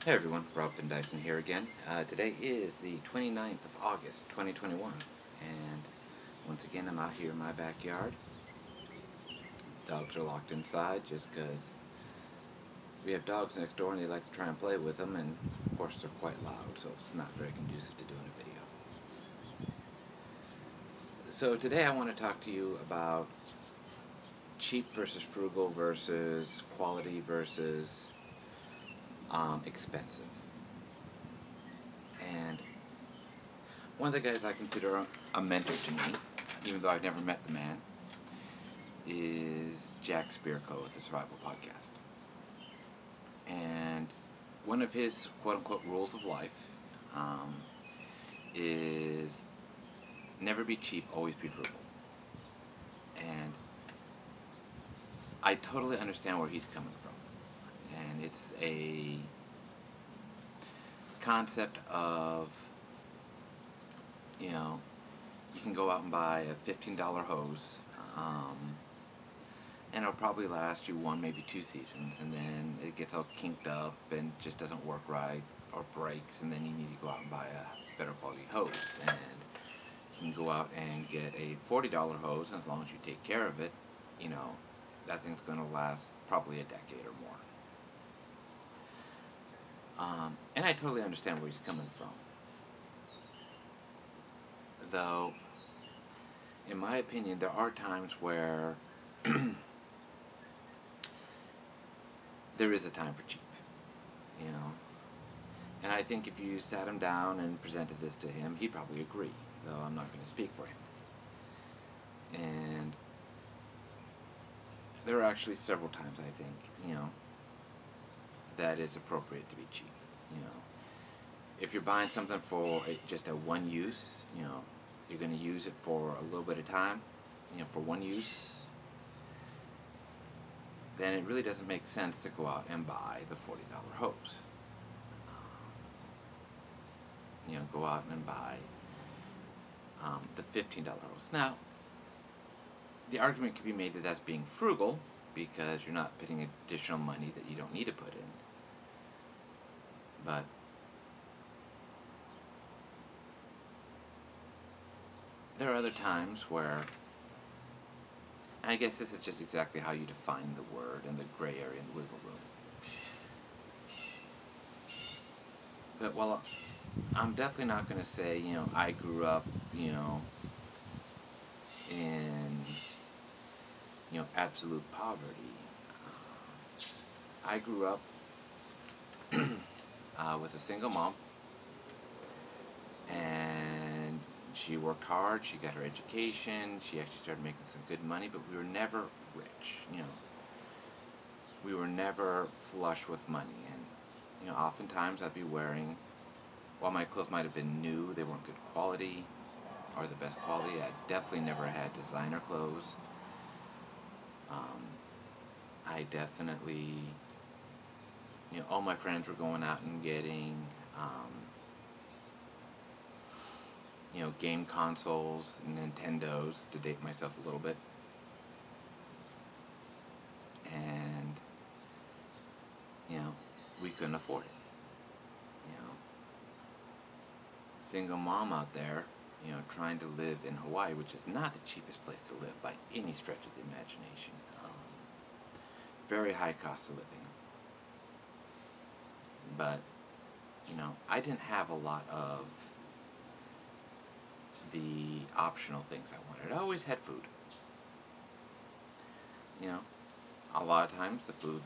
Hey everyone, Rob Van Dyson here again. Today is the 29th of August, 2021, and once again I'm out here in my backyard. Dogs are locked inside just because we have dogs next door and they like to try and play with them, and of course they're quite loud, so it's not very conducive to doing a video. So today I want to talk to you about cheap versus frugal versus quality versus expensive. And one of the guys I consider a mentor to me, even though I've never met the man, is Jack Spirko of the Survival Podcast. And one of his quote-unquote rules of life is never be cheap, always be frugal. And I totally understand where he's coming from. And it's a concept of, you can go out and buy a $15 hose, and it'll probably last you one, maybe two seasons, and then it gets all kinked up and just doesn't work right or breaks, and then you need to go out and buy a better quality hose. And you can go out and get a $40 hose, and as long as you take care of it, that thing's going to last probably a decade or more. And I totally understand where he's coming from. Though, in my opinion, there are times where there is a time for cheap, And I think if you sat him down and presented this to him, he'd probably agree, though I'm not going to speak for him. And there are actually several times, I think, that it's appropriate to be cheap, If you're buying something for just a one use, you're going to use it for a little bit of time, for one use, then it really doesn't make sense to go out and buy the $40 hose. Go out and buy the $15 hose. Now, the argument could be made that that's being frugal because you're not putting additional money that you don't need to put in. But there are other times where, and I guess this is just exactly how you define the word and the gray area and the wiggle room. But while I'm definitely not going to say, I grew up, in, absolute poverty. I grew up with a single mom, and she worked hard, she got her education, she actually started making some good money, but we were never rich, We were never flush with money, and, oftentimes I'd be wearing, while my clothes might have been new, they weren't good quality, or the best quality. I definitely never had designer clothes. I definitely, all my friends were going out and getting, game consoles and Nintendos, to date myself a little bit. And, we couldn't afford it. Single mom out there, trying to live in Hawaii, which is not the cheapest place to live by any stretch of the imagination. Very high cost of living. But, I didn't have a lot of the optional things I wanted. I always had food. A lot of times the food,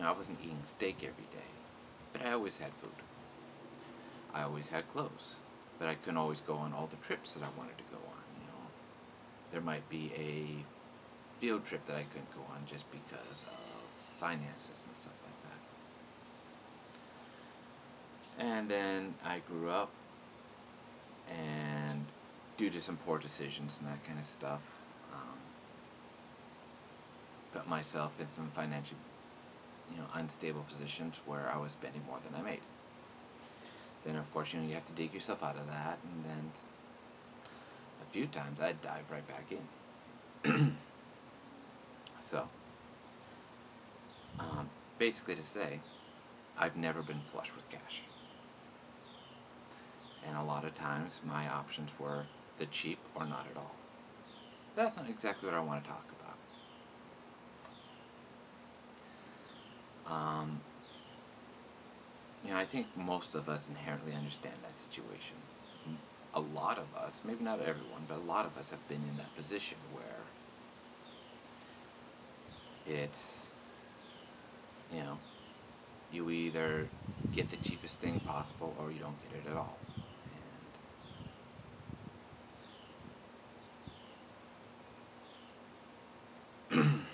I wasn't eating steak every day, but I always had food. I always had clothes, but I couldn't always go on all the trips that I wanted to go on, There might be a field trip that I couldn't go on just because of finances and stuff like that. And then I grew up, and due to some poor decisions and that kind of stuff, put myself in some financial, unstable positions where I was spending more than I made. Then, of course, you have to dig yourself out of that, and then a few times I'd dive right back in. So, basically to say, I've never been flush with cash. And a lot of times my options were the cheap or not at all. That's not exactly what I want to talk about. I think most of us inherently understand that situation. A lot of us, maybe not everyone, but a lot of us have been in that position where it's, you either get the cheapest thing possible or you don't get it at all. And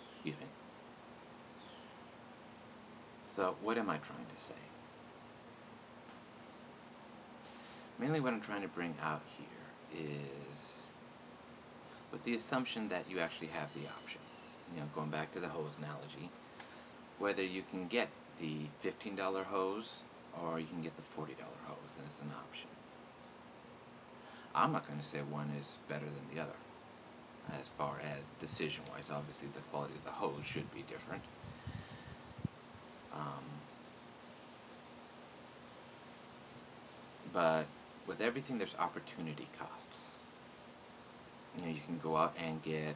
excuse me. So what am I trying to say? Mainly what I'm trying to bring out here is with the assumption that you actually have the option. Going back to the hose analogy, whether you can get the $15 hose or you can get the $40 hose, and it's an option. I'm not going to say one is better than the other. As far as decision-wise, obviously the quality of the hose should be different. But with everything, there's opportunity costs. You can go out and get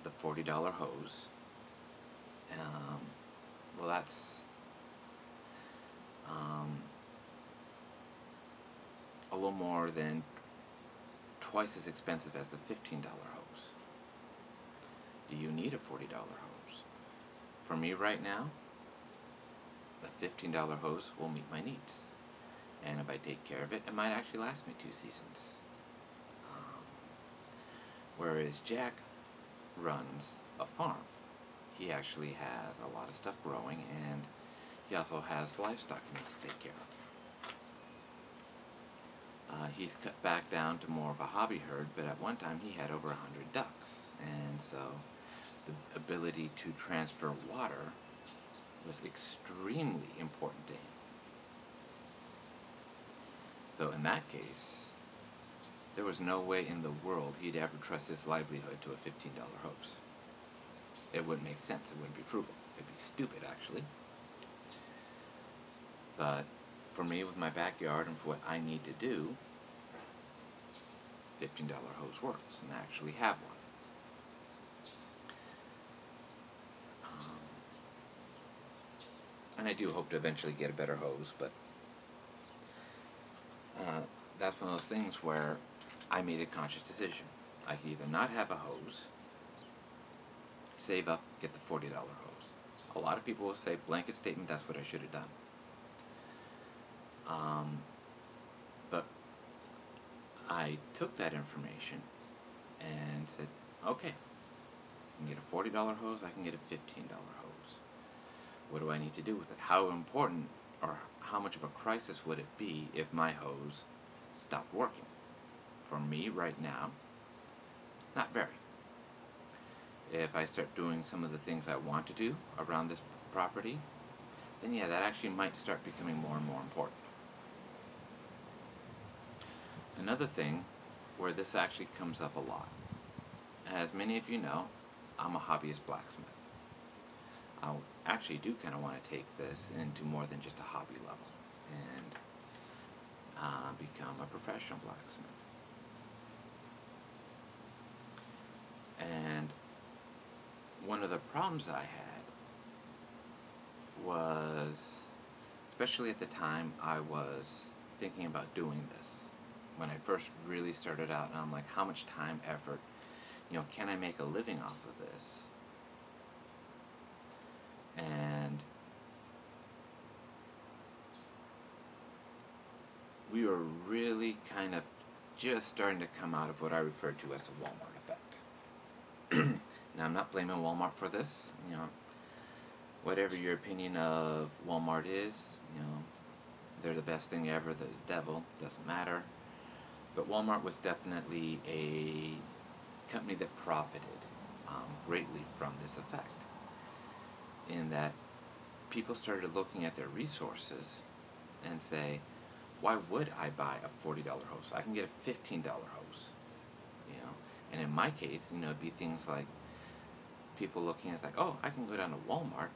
the $40 hose. Well, that's a little more than twice as expensive as the $15 hose. Do you need a $40 hose? For me right now, the $15 hose will meet my needs. And if I take care of it, it might actually last me 2 seasons. Whereas Jack runs a farm. He actually has a lot of stuff growing, and he also has livestock he needs to take care of. He's cut back down to more of a hobby herd, but at one time he had over 100 ducks. And so the ability to transfer water was extremely important to him. So in that case, there was no way in the world he'd ever trust his livelihood to a $15 hose. It wouldn't make sense. It wouldn't be frugal. It'd be stupid, actually. But for me, with my backyard and for what I need to do, $15 hose works, and I actually have one. And I do hope to eventually get a better hose, but that's one of those things where I made a conscious decision. I could either not have a hose, save up, get the $40 hose. A lot of people will say, blanket statement, that's what I should have done. But I took that information and said, okay, I can get a $40 hose, I can get a $15 hose. What do I need to do with it? How important or how much of a crisis would it be if my hose stopped working? For me right now, not very. If I start doing some of the things I want to do around this property, then yeah, that actually might start becoming more and more important. Another thing where this actually comes up a lot, as many of you know, I'm a hobbyist blacksmith. I actually do kind of want to take this into more than just a hobby level and become a professional blacksmith. And one of the problems I had was, especially at the time I was thinking about doing this, when I first really started out, and I'm like, how much time, effort, can I make a living off of this? And we were really kind of just starting to come out of what I refer to as the Walmart effect. Now, I'm not blaming Walmart for this. Whatever your opinion of Walmart is, they're the best thing ever, the devil, doesn't matter. But Walmart was definitely a company that profited greatly from this effect, in that people started looking at their resources and say, why would I buy a $40 hose? I can get a $15 hose. And in my case, it'd be things like people looking at like, oh, I can go down to Walmart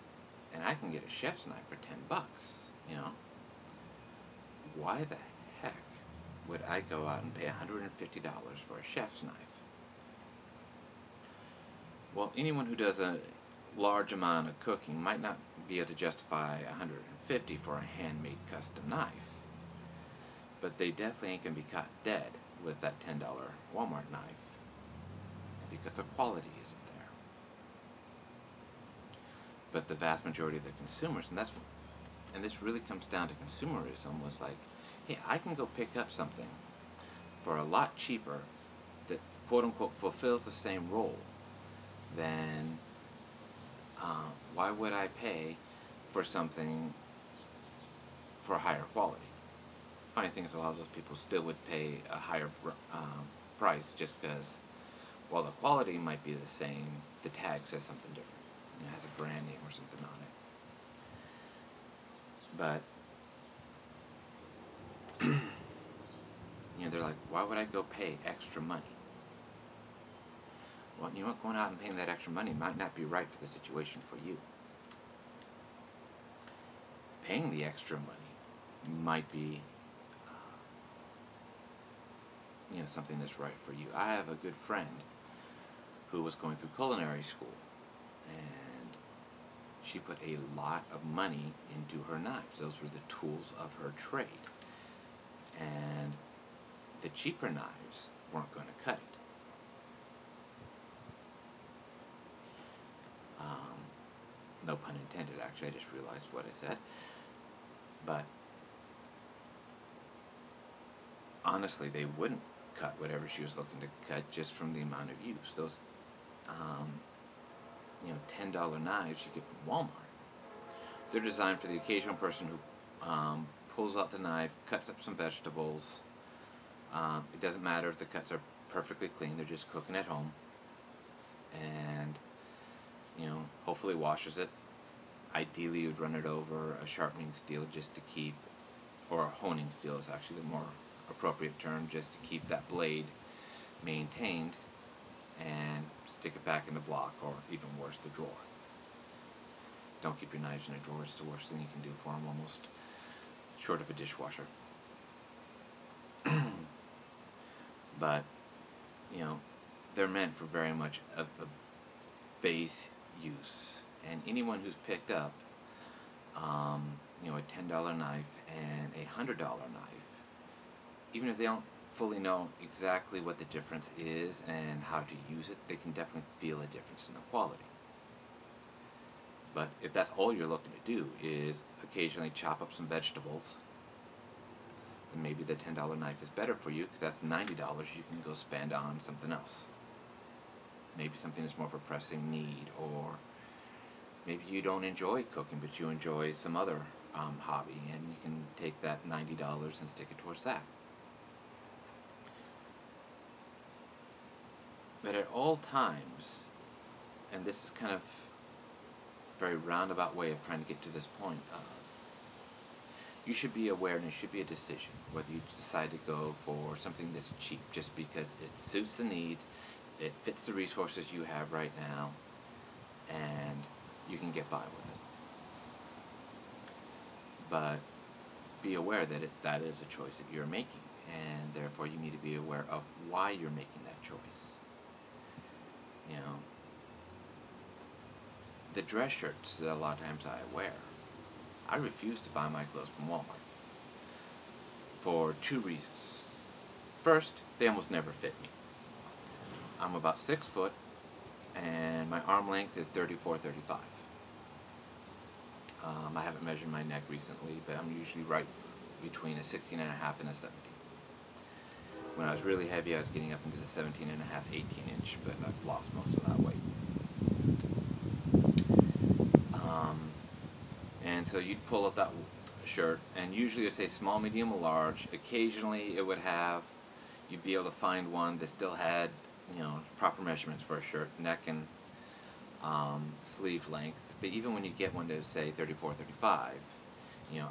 and I can get a chef's knife for $10, you know. Why the heck would I go out and pay $150 for a chef's knife? Well, anyone who does a large amount of cooking might not be able to justify $150 for a handmade custom knife, but they definitely ain't gonna be caught dead with that $10 Walmart knife because the quality isn't there. But the vast majority of the consumers, and this really comes down to consumerism, was like, hey, I can go pick up something for a lot cheaper that quote-unquote fulfills the same role, then why would I pay for something for a higher quality? Funny thing is, a lot of those people still would pay a higher price just because, while the quality might be the same, the tag says something different. It has a brand name or something on it. But they're like, why would I go pay extra money? Well, you know what? Going out and paying that extra money might not be right for the situation for you. Paying the extra money might be, something that's right for you. I have a good friend who was going through culinary school, and she put a lot of money into her knives. Those were the tools of her trade. And the cheaper knives weren't going to cut it. No pun intended, actually. I just realized what I said. But honestly, they wouldn't cut whatever she was looking to cut just from the amount of use. Those, $10 knives you get from Walmart, they're designed for the occasional person who pulls out the knife, cuts up some vegetables. It doesn't matter if the cuts are perfectly clean, they're just cooking at home. And, hopefully washes it. Ideally, you would run it over a sharpening steel just to keep, or a honing steel is actually the more appropriate term, just to keep that blade maintained, and stick it back in the block, or even worse, the drawer. Don't keep your knives in a drawer. It's the worst thing you can do for them, almost short of a dishwasher. But, they're meant for very much of the base use. And anyone who's picked up, a $10 knife and a $100 knife, even if they don't fully know exactly what the difference is and how to use it, they can definitely feel a difference in the quality. But if that's all you're looking to do is occasionally chop up some vegetables, then maybe the $10 knife is better for you, because that's $90 you can go spend on something else. Maybe something that's more of a pressing need, or maybe you don't enjoy cooking, but you enjoy some other hobby, and you can take that $90 and stick it towards that. But at all times, and this is kind of a very roundabout way of trying to get to this point, you should be aware, and it should be a decision whether you decide to go for something that's cheap just because it suits the needs, it fits the resources you have right now, and you can get by with it. But be aware that that is a choice that you're making, and therefore you need to be aware of why you're making that choice. The dress shirts that a lot of times I wear, I refuse to buy my clothes from Walmart for two reasons. First, they almost never fit me. I'm about 6 foot, and my arm length is 34-35. I haven't measured my neck recently, but I'm usually right between a 16 and a half and a 17. When I was really heavy, I was getting up into the 17 and a half, 18 inch, but I've lost most of that weight. And so you'd pull up that shirt, and usually it would say small, medium, or large. Occasionally it would have, you'd be able to find one that still had, proper measurements for a shirt, neck and sleeve length. But even when you get one that would say 34-35,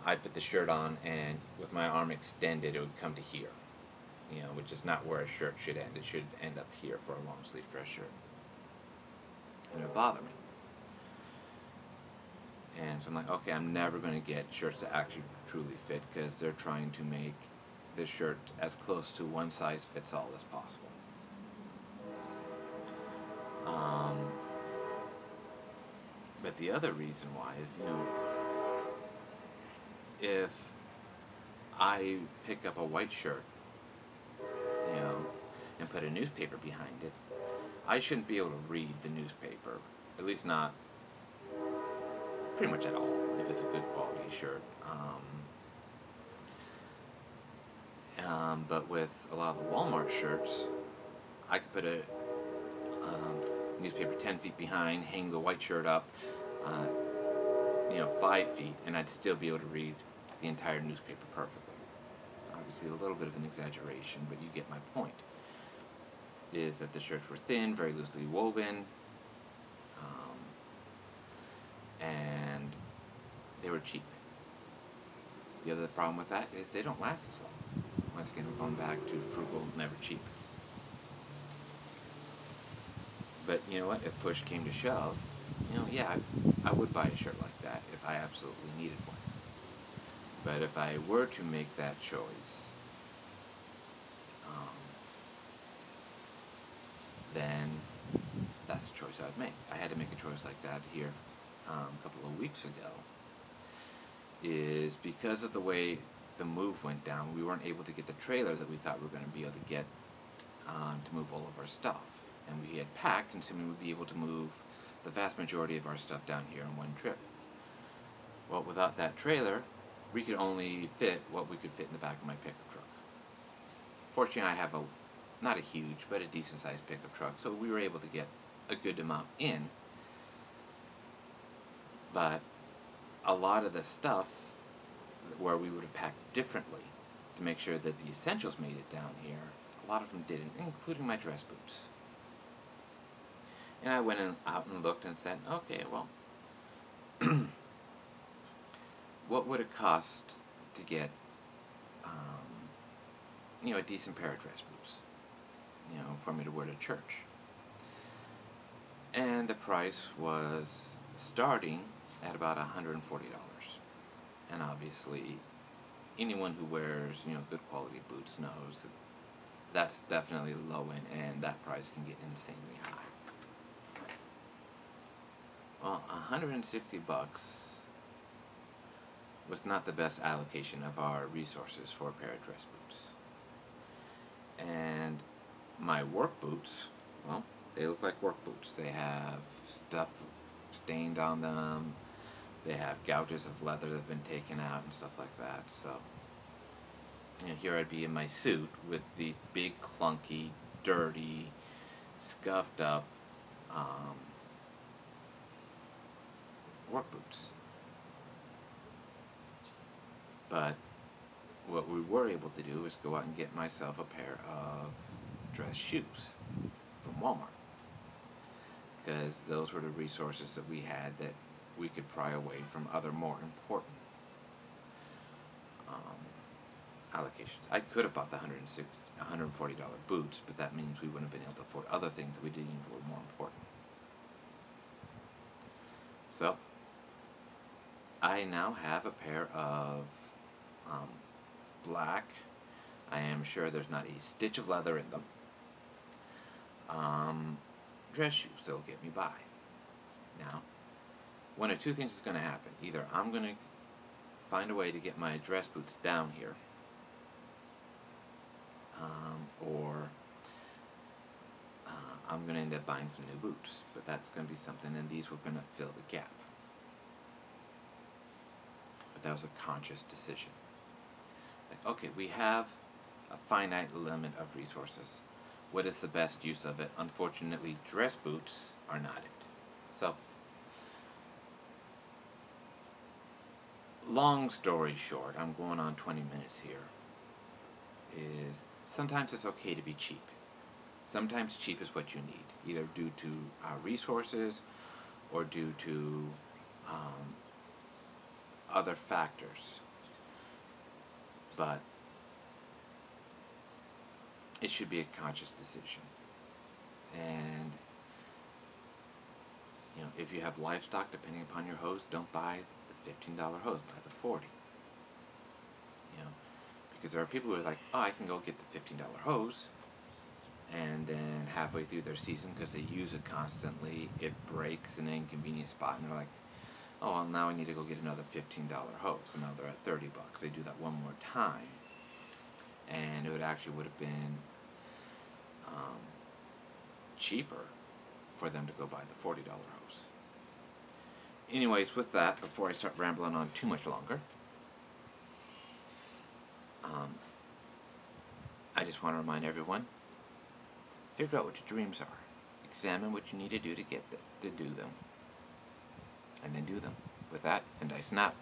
I put the shirt on, and with my arm extended, it would come to here, which is not where a shirt should end. It should end up here for a long sleeve dress shirt. And it would bother me. And so I'm like, okay, I'm never going to get shirts that actually truly fit, because they're trying to make this shirt as close to one size fits all as possible. But the other reason why is, if I pick up a white shirt, you know, and put a newspaper behind it, I shouldn't be able to read the newspaper, at least not pretty much at all, if it's a good quality shirt. But with a lot of the Walmart shirts, I could put a newspaper 10 feet behind, hang the white shirt up, 5 feet, and I'd still be able to read the entire newspaper perfectly. Obviously, a little bit of an exaggeration, but you get my point. Is that the shirts were thin, very loosely woven, and they were cheap. The other problem with that is they don't last as long. Once again, we're going back to frugal, never cheap. But you know what? If push came to shove, yeah, I would buy a shirt like that if I absolutely needed one. But if I were to make that choice, then that's the choice I would make. I had to make a choice like that here a couple of weeks ago, is because of the way the move went down, we weren't able to get the trailer that we thought we were going to be able to get to move all of our stuff. And we had packed, and so we would be able to move the vast majority of our stuff down here in one trip. Well, without that trailer, we could only fit what we could fit in the back of my pickup truck. Fortunately, I have not a huge, but a decent-sized pickup truck, so we were able to get a good amount in. But a lot of the stuff where we would have packed differently to make sure that the essentials made it down here, a lot of them didn't, including my dress boots. And I went out and looked and said, okay, well, what would it cost to get, a decent pair of dress boots, for me to wear to church? And the price was starting at about $140. And obviously, anyone who wears, good quality boots knows that that's definitely low end, and that price can get insanely high. Well, $160 was not the best allocation of our resources for a pair of dress boots. And my work boots, well, they look like work boots. They have stuff stained on them. They have gouges of leather that have been taken out and stuff like that. So, here I'd be in my suit with the big, clunky, dirty, scuffed up work boots. But what we were able to do is go out and get myself a pair of dress shoes from Walmart, because those were the resources that we had that we could pry away from other more important allocations. I could have bought the $140 boots, but that means we wouldn't have been able to afford other things that we didn't even were more important. So I now have a pair of black, I am sure there's not a stitch of leather in them, dress shoes that will get me by. Now, one of two things is going to happen. Either I'm going to find a way to get my dress boots down here, or I'm going to end up buying some new boots. But that's going to be something, and these were going to fill the gap. But that was a conscious decision. Like, okay, we have a finite limit of resources. What is the best use of it? Unfortunately, dress boots are not it. So, long story short, I'm going on 20 minutes here, is sometimes it's okay to be cheap. Sometimes cheap is what you need, either due to resources or due to other factors. But it should be a conscious decision. And You know, if you have livestock, depending upon your hose, don't buy the $15 hose, buy the 40. You know, because there are people who are like, oh, I can go get the $15 hose, and then halfway through their season, because they use it constantly, it breaks in an inconvenient spot, and they're like, oh, well, now I need to go get another $15 hose. So now they're at $30. They do that one more time, and it would have been cheaper for them to go buy the $40 hose. Anyways, with that, before I start rambling on too much longer, I just want to remind everyone, figure out what your dreams are. Examine what you need to do to get to do them. And then do them. With that, Finn Dyson out.